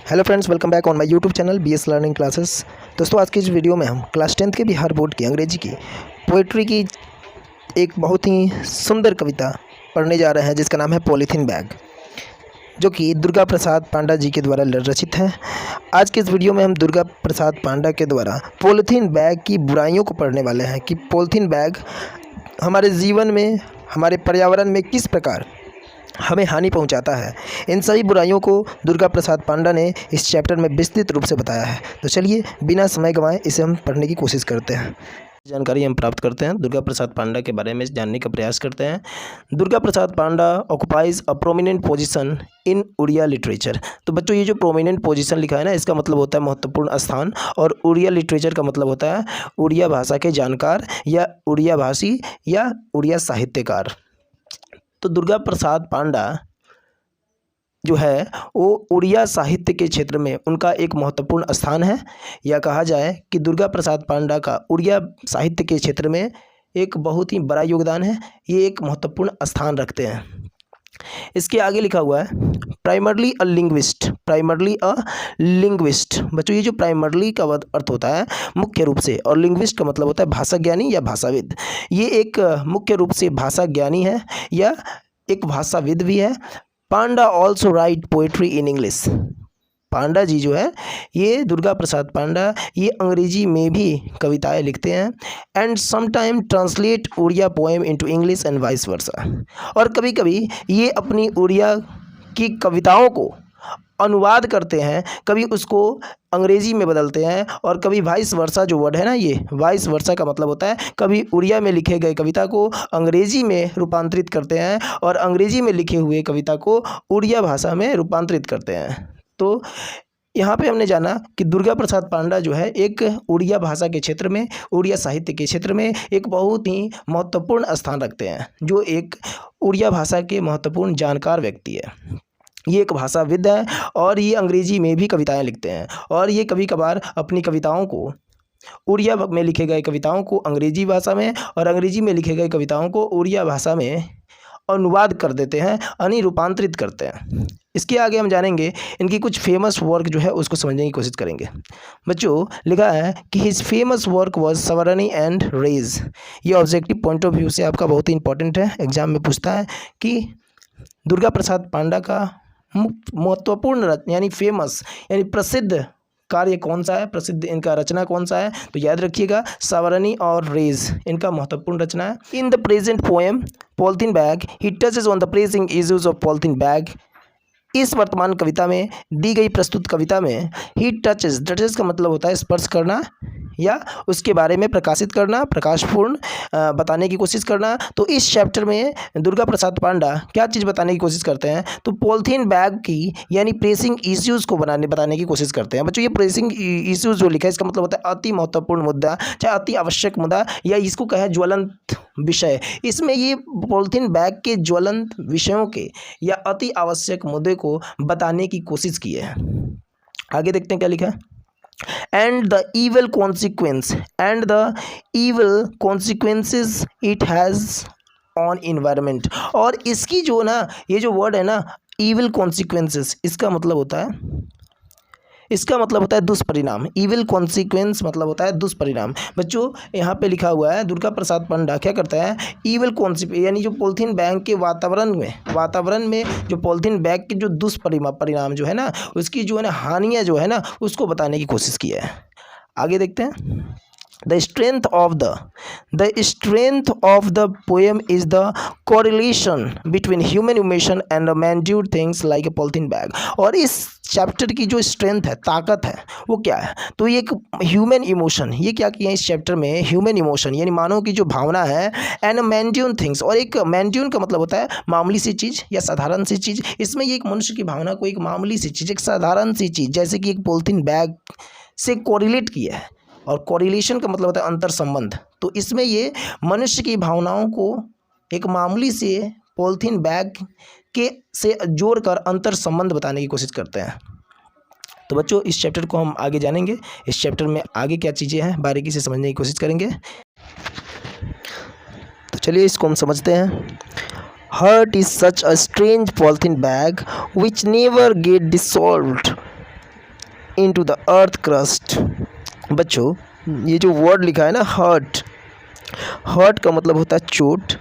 Hello friends, welcome back on my YouTube channel BS learning classes. दोस्तों, आज की इस वीडियो में हम क्लास 10th के बिहार बोर्ड की अंग्रेजी की पोइट्री की एक बहुत ही सुंदर कविता पढ़ने जा रहे हैं जिसका नाम है पॉलीथीन बैग, जो कि दुर्गा प्रसाद पांडा जी के द्वारा रचित है। आज के इस वीडियो में हम दुर्गा प्रसाद पांडा के द्वारा पॉलीथीन बैग की बुराइयों को पढ़ने वाले हैं कि पॉलीथीन बैग हमारे जीवन में, हमारे पर्यावरण में किस प्रकार हमें हानि पहुंचाता है। इन सभी बुराइयों को दुर्गा प्रसाद पांडा ने इस चैप्टर में विस्तृत रूप से बताया है। तो चलिए बिना समय गंवाए इसे हम पढ़ने की कोशिश करते हैं, जानकारी हम प्राप्त करते हैं, दुर्गा प्रसाद पांडा के बारे में जानने का प्रयास करते हैं। Durga Prasad Panda occupies a prominent position in Oriya literature. तो बच्चों, ये जो प्रोमिनेंट पोजीशन लिखा है ना, इसका मतलब होता है महत्वपूर्ण स्थान, और उड़िया लिटरेचर का मतलब होता है उड़िया भाषा के जानकार या उड़िया भाषी या उड़िया साहित्यकार। तो दुर्गा प्रसाद पांडा जो है वो उड़िया साहित्य के क्षेत्र में उनका एक महत्वपूर्ण स्थान है, या कहा जाए कि दुर्गा प्रसाद पांडा का उड़िया साहित्य के क्षेत्र में एक बहुत ही बड़ा योगदान है। ये एक महत्वपूर्ण स्थान रखते हैं। इसके आगे लिखा हुआ है प्राइमरली अ लिंग्विस्ट। प्राइमरली अ लिंग्विस्ट बच्चों, ये जो प्राइमरली का अर्थ होता है मुख्य रूप से, और लिंग्विस्ट का मतलब होता है भाषा ज्ञानी या भाषाविद। ये एक मुख्य रूप से भाषा ज्ञानी है या एक भाषाविद भी है। Panda also write poetry in English. Panda ji जो है, ये दुर्गा प्रसाद पांडा, ये अंग्रेजी में भी कविताएं लिखते हैं। And sometime translate Odia poem into English and vice versa. और कभी कभी ये अपनी उड़िया की कविताओं को अनुवाद करते हैं, कभी उसको अंग्रेजी में बदलते हैं, और कभी वाइस वर्सा जो वर्ड है ना, ये वाइस वर्सा का मतलब होता है कभी उड़िया में लिखे गए कविता को अंग्रेजी में रूपांतरित करते हैं और अंग्रेजी में लिखे हुए कविता को उड़िया भाषा में रूपांतरित करते हैं। तो यहाँ पे हमने जाना कि दुर्गा प्रसाद पांडा जो है एक उड़िया भाषा के क्षेत्र में, उड़िया साहित्य के क्षेत्र में एक बहुत ही महत्वपूर्ण स्थान रखते हैं, जो एक उड़िया भाषा के महत्वपूर्ण जानकार व्यक्ति है। ये एक भाषाविद है और ये अंग्रेजी में भी कविताएं लिखते हैं, और ये कभी कभार अपनी कविताओं को उड़िया में लिखे गए कविताओं को अंग्रेजी भाषा में और अंग्रेजी में लिखे गए कविताओं को उड़िया भाषा में अनुवाद कर देते हैं, यानी रूपांतरित करते हैं। इसके आगे हम जानेंगे इनकी कुछ फेमस वर्क जो है उसको समझने की कोशिश करेंगे। बच्चों, लिखा है कि हिज फेमस वर्क वाज सवरनी एंड रेज। ये ऑब्जेक्टिव पॉइंट ऑफ व्यू से आपका बहुत ही इंपॉर्टेंट है, एग्जाम में पूछता है कि दुर्गा प्रसाद पांडा का महत्वपूर्ण यानी फेमस यानी प्रसिद्ध कार्य कौन सा है, प्रसिद्ध इनका रचना कौन सा है। तो याद रखिएगा, सावरनी और रेज इनका महत्वपूर्ण रचना है। In the present poem polythene bag he touches on the pressing issues of polythene bag. इस वर्तमान कविता में दी गई प्रस्तुत कविता में ही टचेज का मतलब होता है स्पर्श करना या उसके बारे में प्रकाशित करना, प्रकाशपूर्ण बताने की कोशिश करना। तो इस चैप्टर में दुर्गा प्रसाद पांडा क्या चीज़ बताने की कोशिश करते हैं, तो पॉलीथीन बैग की यानी प्रेसिंग इश्यूज़ को बताने की कोशिश करते हैं। बच्चों, ये प्रेसिंग इश्यूज़ जो लिखा है इसका मतलब होता है अति महत्वपूर्ण मुद्दा, चाहे अति आवश्यक मुद्दा, या इसको कहे ज्वलंत विषय। इसमें ये पॉलीथीन बैग के ज्वलंत विषयों के या अति आवश्यक मुद्दे को बताने की कोशिश की है। आगे देखते हैं क्या लिखा है। and the evil consequences it has on environment। और इसकी जो ना, ये जो वर्ड है ना evil consequences, इसका मतलब होता है दुष्परिणाम। evil consequence मतलब होता है दुष्परिणाम। बच्चों, यहाँ पे लिखा हुआ है दुर्गा प्रसाद पांडा क्या करता है, evil consequence यानी जो पॉलीथीन बैग के वातावरण में जो पॉलीथीन बैग के जो दुष्परिणाम जो है ना, उसकी जो है ना हानियाँ जो है ना, उसको बताने की कोशिश की है। आगे देखते हैं। The strength of the poem is the correlation between human emotion and man-made things like a polythene bag। और इस चैप्टर की जो स्ट्रेंथ है, ताकत है, वो क्या है, तो ये एक ह्यूमन इमोशन, ये क्या किया है इस चैप्टर में, ह्यूमन इमोशन यानी मानव की जो भावना है, एंड मैंड्यून थिंग्स, और एक मैंड्यून का मतलब होता है मामूली सी चीज़ या साधारण सी चीज़। इसमें ये एक मनुष्य की भावना को एक मामूली सी चीज़, एक साधारण सी चीज़ जैसे कि एक पॉलीथीन बैग से कोरिलेट किया है, और कोरिलेशन का मतलब होता है अंतर संबंध। तो इसमें ये मनुष्य की भावनाओं को एक मामूली से पॉलीथीन बैग के से जोड़कर अंतर संबंध बताने की कोशिश करते हैं। तो बच्चों, इस चैप्टर को हम आगे जानेंगे। इस चैप्टर में आगे क्या चीज़ें हैं बारीकी से समझने की कोशिश करेंगे। तो चलिए इसको हम समझते हैं। Heart is such a strange polythene bag which never get dissolved into the earth crust। बच्चों ये जो वर्ड लिखा है ना हर्ट, हर्ट का मतलब होता है चोट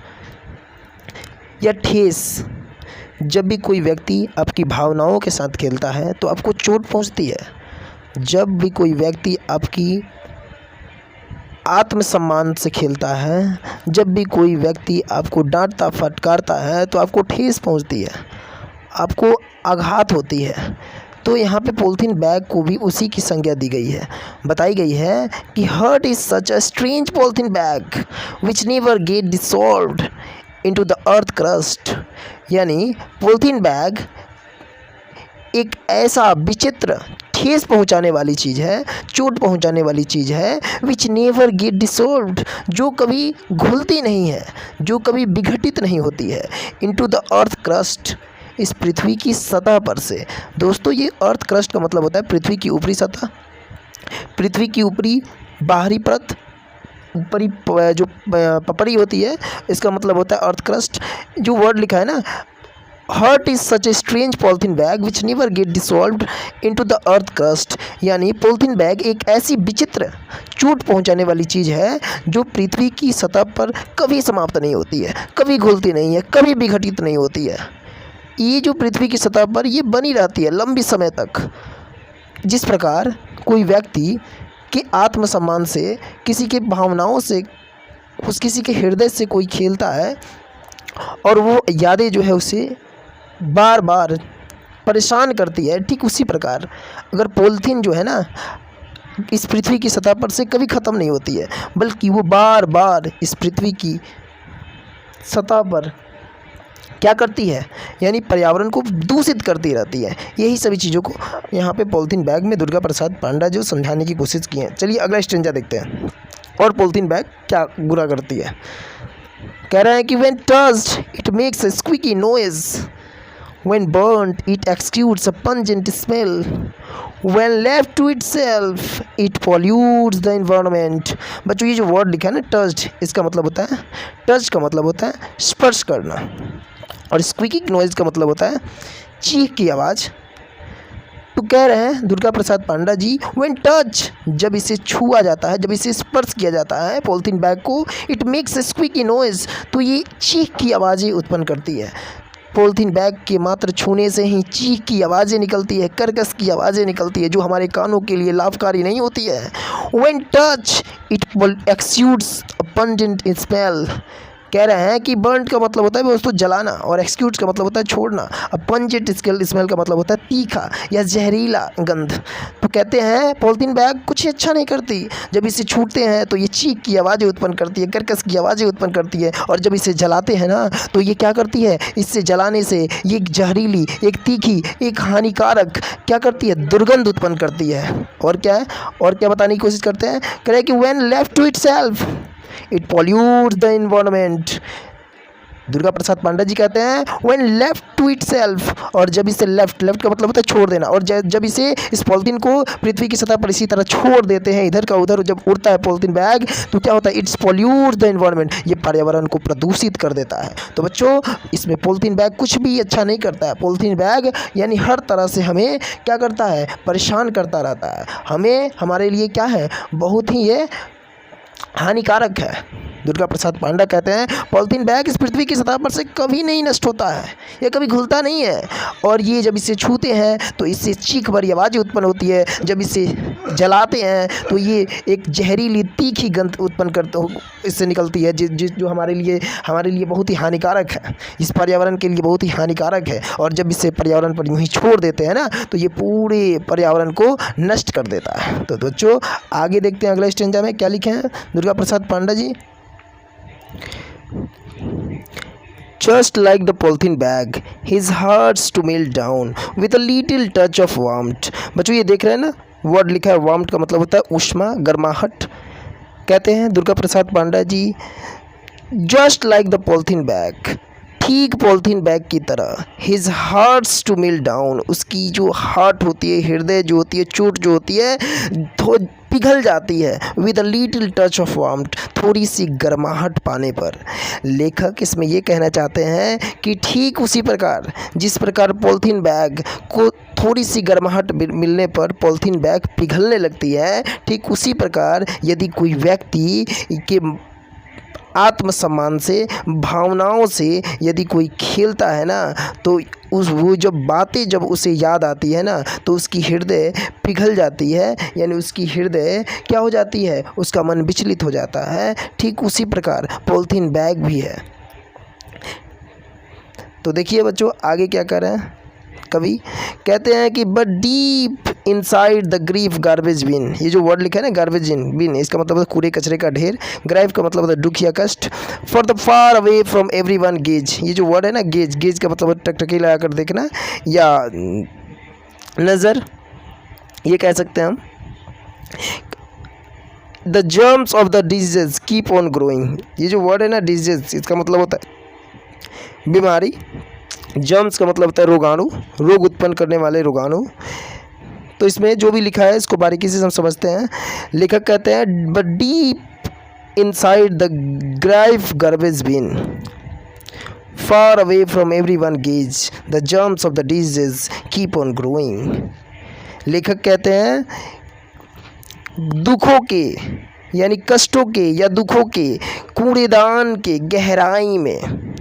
या ठेस। जब भी कोई व्यक्ति आपकी भावनाओं के साथ खेलता है तो आपको चोट पहुंचती है। जब भी कोई व्यक्ति आपकी आत्मसम्मान से खेलता है, जब भी कोई व्यक्ति आपको डांटता फटकारता है तो आपको ठेस पहुंचती है, आपको आघात होती है। तो यहाँ पे पॉलीथीन बैग को भी उसी की संज्ञा दी गई है। बताई गई है कि heart is such a strange polythene bag which never get dissolved into the earth crust. यानी पॉलीथीन बैग एक ऐसा विचित्र ठेस पहुंचाने वाली चीज़ है, चोट पहुंचाने वाली चीज़ है, विच नेवर गेट डिसॉल्व्ड, जो कभी घुलती नहीं है, जो कभी विघटित नहीं होती है, इनटू द अर्थ क्रस्ट, इस पृथ्वी की सतह पर से। दोस्तों ये अर्थ क्रस्ट का मतलब होता है पृथ्वी की ऊपरी सतह, पृथ्वी की ऊपरी बाहरी परत, ऊपरी जो पपड़ी होती है, इसका मतलब होता है अर्थ क्रस्ट। जो वर्ड लिखा है ना heart is such a strange polythene bag which never get dissolved into the earth crust, यानी पॉलीथीन बैग एक ऐसी विचित्र चोट पहुंचाने वाली चीज़ है जो पृथ्वी की सतह पर कभी समाप्त नहीं होती है, कभी घुलती नहीं है, कभी विघटित नहीं होती है। ये जो पृथ्वी की सतह पर ये बनी रहती है लंबी समय तक। जिस प्रकार कोई व्यक्ति के आत्मसम्मान से, किसी के भावनाओं से, किसी के हृदय से कोई खेलता है और वो यादें जो है उसे बार बार परेशान करती है, ठीक उसी प्रकार अगर पॉलीथीन जो है ना इस पृथ्वी की सतह पर से कभी ख़त्म नहीं होती है, बल्कि वो बार बार इस पृथ्वी की सतह पर क्या करती है, यानी पर्यावरण को दूषित करती रहती है। यही सभी चीज़ों को यहाँ पे पॉलीथीन बैग में दुर्गा प्रसाद पांडा जो समझाने की कोशिश की है। चलिए अगला स्टेंजा देखते हैं और पॉलीथीन बैग क्या बुरा करती है। कह रहे हैं कि when touched it makes a squeaky noise, when burnt it exudes a pungent smell, when left to itself it pollutes the environment। बच्चों ये जो वर्ड लिखा है ना touched, इसका मतलब होता है, touch का मतलब होता है स्पर्श करना, और स्क्वीकिंग नॉइज़ का मतलब होता है चीख की आवाज़। तो कह रहे हैं दुर्गा प्रसाद पांडा जी व्हेन टच, जब इसे छुआ जाता है, जब इसे स्पर्श किया जाता है पॉलीथीन बैग को, इट मेक्स स्क्वीकी नॉइज़, तो ये चीख की आवाज़ें उत्पन्न करती है। पॉलीथीन बैग के मात्र छूने से ही चीख की आवाज़ें निकलती है, कर्कश की आवाज़ें निकलती है जो हमारे कानों के लिए लाभकारी नहीं होती है। When touch it exudes a pungent smell. कह रहे हैं कि बर्न का मतलब होता है दोस्तों जलाना, और एक्सक्यूट का मतलब होता है छोड़ना। अब पंजेंट स्मेल का मतलब होता है तीखा या जहरीला गंध। तो कहते हैं पॉलीथीन बैग कुछ अच्छा नहीं करती, जब इसे छूटते हैं तो ये चीख की आवाज़ें उत्पन्न करती है, कर्कश की आवाज़ें उत्पन्न करती है, और जब इसे जलाते हैं ना तो ये क्या करती है, इससे जलाने से ये एक जहरीली, एक तीखी, एक हानिकारक क्या करती है, दुर्गंध उत्पन्न करती है। और क्या है, और क्या बताने की कोशिश करते हैं, कह रहे हैं कि when left to itself it pollutes the environment. Durga Prasad Panda ji कहते हैं व्हेन लेफ्ट टू इटसेल्फ, और जब इसे लेफ्ट का मतलब होता है छोड़ देना, और जब इसे इस पॉलीथीन को पृथ्वी की सतह पर इसी तरह छोड़ देते हैं इधर का उधर, जब उड़ता है पॉलीथीन बैग तो क्या होता है, इट्स पॉल्यूट्स द एनवायरनमेंट, ये पर्यावरण को प्रदूषित कर देता है। तो बच्चों इसमें पॉलीथीन बैग कुछ भी अच्छा नहीं करता है। पॉलीथीन बैग यानी हर तरह से हमें क्या करता है, परेशान करता रहता है, हमें हमारे लिए क्या है, बहुत ही ये हानिकारक है। दुर्गा प्रसाद पांडा कहते हैं पॉलीथीन बैग इस पृथ्वी की सतह पर से कभी नहीं नष्ट होता है, यह कभी घुलता नहीं है, और ये जब इसे छूते हैं तो इससे चीख भरी आवाज़ें उत्पन्न होती है, जब इसे जलाते हैं तो ये एक जहरीली तीखी गंध उत्पन्न करते इससे निकलती है, जो हमारे लिए बहुत ही हानिकारक है, इस पर्यावरण के लिए बहुत ही हानिकारक है। और जब इसे पर्यावरण पर यूँ ही छोड़ देते हैं ना तो ये पूरे पर्यावरण को नष्ट कर देता है। तो बच्चों आगे देखते हैं अगला स्टेंजा में क्या लिखे हैं Durga Prasad Panda ji. Just like the polythene bag, his heart's to melt down with a little touch of warmth। बच्चों ये देख रहे हैं ना, वर्ड लिखा है warmth का मतलब होता है उष्मा, गर्माहट। कहते हैं Durga Prasad Panda ji just like the polythene bag, ठीक पॉलीथीन बैग की तरह, his hearts to melt down, उसकी जो हार्ट होती है, हृदय जो होती है, चोट जो होती है तो पिघल जाती है, with a little touch of warmth, थोड़ी सी गर्माहट पाने पर। लेखक इसमें ये कहना चाहते हैं कि ठीक उसी प्रकार जिस प्रकार पॉलीथीन बैग को थोड़ी सी गर्माहट मिलने पर पॉलीथीन बैग पिघलने लगती है, ठीक उसी प्रकार यदि कोई व्यक्ति के आत्मसम्मान से, भावनाओं से यदि कोई खेलता है ना, तो वो जब बातें जब उसे याद आती है ना, तो उसकी हृदय पिघल जाती है, यानी उसकी हृदय क्या हो जाती है, उसका मन विचलित हो जाता है। ठीक उसी प्रकार पॉलीथीन बैग भी है। तो देखिए बच्चों आगे क्या कर रहे हैं कवि, कहते हैं कि but deep inside the grief garbage bin. ये जो वर्ड लिखा है ना गार्बेज बिन, इसका मतलब है कूड़े कचरे का ढेर। ग्राइफ का मतलब है दुख या कष्ट। For the far away from every one gauge, ये जो वर्ड है ना गेज, गेज का मतलब है टकटकी लगा कर देखना या नज़र, ये कह सकते हैं हम। The germs of the disease keep on growing, ये जो वर्ड है ना डिजीज, इसका मतलब होता है बीमारी। जर्म्स का मतलब होता है रोगाणु, रोग उत्पन्न करने वाले रोगाणु। तो इसमें जो भी लिखा है इसको बारीकी से हम समझते हैं। लेखक कहते हैं but deep inside the grimy garbage bin, far away from every one gaze, the germs of the disease keep on growing. लेखक कहते हैं दुखों के यानी कष्टों के या दुखों के कूड़ेदान के गहराई में,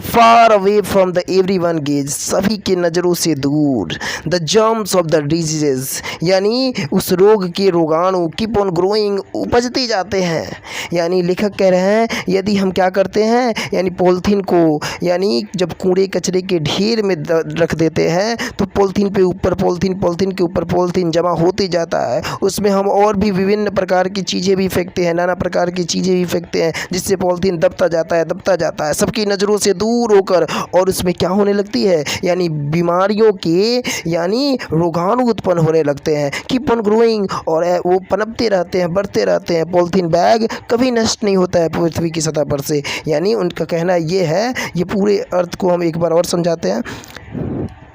फार away from the every one gauge, सभी के नज़रों से दूर, the germs of the disease, यानी उस रोग के रोगाणु कीप ऑन ग्रोइंग, उपजते जाते हैं। यानी लेखक कह रहे हैं यदि हम क्या करते हैं, यानी पॉलीथीन को यानी जब कूड़े कचरे के ढेर में रख देते हैं तो पॉलीथीन पे ऊपर पॉलीथीन, पॉलीथीन के ऊपर पॉलीथीन जमा होते जाता है। उसमें हम और भी विभिन्न प्रकार की चीज़ें भी फेंकते हैं, नाना प्रकार की चीज़ें भी फेंकते हैं, जिससे पॉलीथीन दबता जाता है सबकी नज़रों से दूर होकर, और उसमें क्या होने लगती है, यानी बीमारियों के यानी रोगाणु उत्पन्न होने लगते हैं। कीप ऑन ग्रोइंग, और वो पनपते रहते हैं, बढ़ते रहते हैं। पॉलीथीन बैग कभी नष्ट नहीं होता है पृथ्वी की सतह पर से। यानी उनका कहना ये है, ये पूरे अर्थ को हम एक बार और समझाते हैं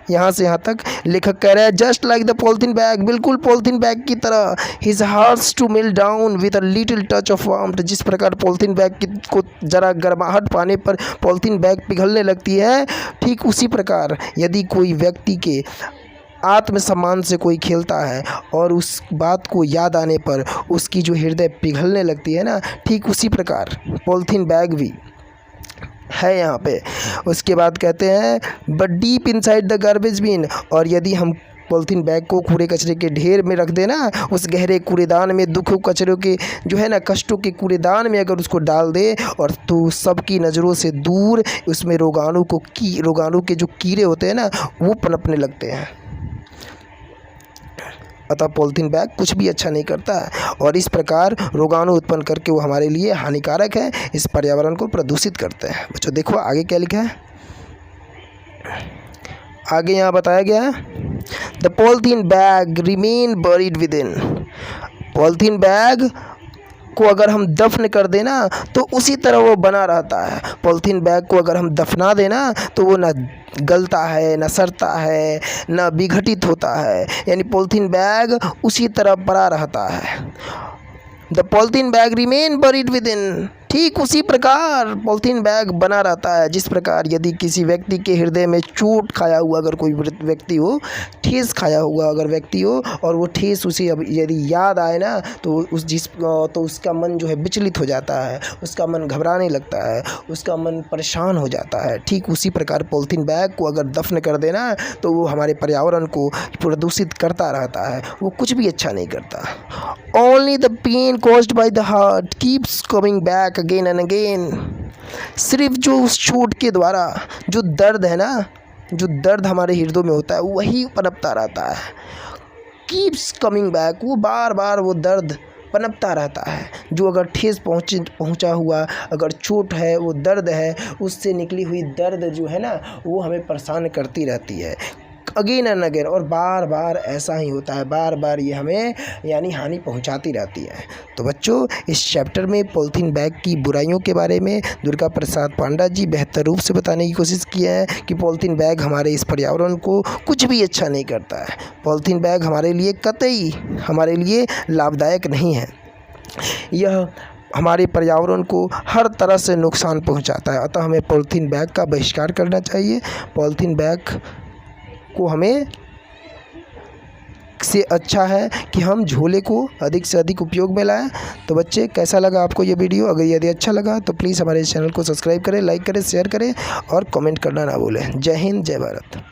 यहाँ से यहाँ तक। लेखक कह रहे हैं just like the polythene bag, बिल्कुल पॉलीथीन बैग की तरह, his hearts to melt down with a little touch of warmth, जिस प्रकार पॉलीथीन बैग को जरा गर्माहट पाने पर पॉलीथीन बैग पिघलने लगती है, ठीक उसी प्रकार यदि कोई व्यक्ति के आत्मसम्मान से कोई खेलता है और उस बात को याद आने पर उसकी जो हृदय पिघलने लगती है ना, ठीक उसी प्रकार पॉलीथीन बैग भी है यहाँ पे। उसके बाद कहते हैं but deep inside the garbage bin, और यदि हम पॉलीथीन बैग को कूड़े कचरे के ढेर में रख देना, उस गहरे कूड़ेदान में, दुखों कचरों के जो है ना कष्टों के कूड़ेदान में अगर उसको डाल दे, और तो सबकी नज़रों से दूर उसमें रोगाणु के जो कीड़े होते हैं ना वो पनपने लगते हैं। अतः पॉलीथीन बैग कुछ भी अच्छा नहीं करता है, और इस प्रकार रोगाणु उत्पन्न करके वो हमारे लिए हानिकारक है, इस पर्यावरण को प्रदूषित करते हैं। बच्चों देखो आगे क्या लिखा है, आगे यहाँ बताया गया है the polythene bag remain buried with in. Polythene bag को अगर हम दफन कर देना तो उसी तरह वो बना रहता है। पॉलीथीन बैग को अगर हम दफना देना तो वो ना गलता है, ना सड़ता है, ना विघटित होता है, यानी पॉलीथीन बैग उसी तरह पड़ा रहता है। The polythene bag remain buried with in, ठीक उसी प्रकार पॉलीथीन बैग बना रहता है जिस प्रकार यदि किसी व्यक्ति के हृदय में चोट खाया हुआ अगर कोई व्यक्ति हो, ठेस खाया हुआ अगर व्यक्ति हो, और वो ठेस उसे अब यदि याद आए ना तो तो उसका मन जो है विचलित हो जाता है, उसका मन घबराने लगता है, उसका मन परेशान हो जाता है। ठीक उसी प्रकार पॉलीथीन बैग को अगर दफन कर देना तो वो हमारे पर्यावरण को प्रदूषित करता रहता है, वो कुछ भी अच्छा नहीं करता। Only the pain caused by the heart keeps coming back again and again, सिर्फ जो उस चोट के द्वारा जो दर्द है ना, जो दर्द हमारे हृदय में होता है वही पनपता रहता है। कीप्स कमिंग बैक, वो बार बार वो दर्द पनपता रहता है। जो अगर ठेस पहुंचा हुआ अगर चोट है, वो दर्द है, उससे निकली हुई दर्द जो है ना वो हमें परेशान करती रहती है अगेन एंड अगेन, और बार बार ऐसा ही होता है, बार बार ये हमें यानी हानि पहुंचाती रहती है। तो बच्चों इस चैप्टर में पॉलीथीन बैग की बुराइयों के बारे में दुर्गा प्रसाद पांडा जी बेहतर रूप से बताने की कोशिश की है कि पॉलीथीन बैग हमारे इस पर्यावरण को कुछ भी अच्छा नहीं करता है। पॉलीथीन बैग हमारे लिए कतई हमारे लिए लाभदायक नहीं है। यह हमारे पर्यावरण को हर तरह से नुकसान पहुंचाता है। अतः हमें पॉलीथीन बैग का बहिष्कार करना चाहिए। पॉलीथीन बैग को हमें से अच्छा है कि हम झोले को अधिक से अधिक उपयोग में लाएं। तो बच्चे, कैसा लगा आपको ये वीडियो? अगर यदि अच्छा लगा तो प्लीज़ हमारे इस चैनल को सब्सक्राइब करें, लाइक करें, शेयर करें और कमेंट करना ना भूलें। जय हिंद, जय भारत।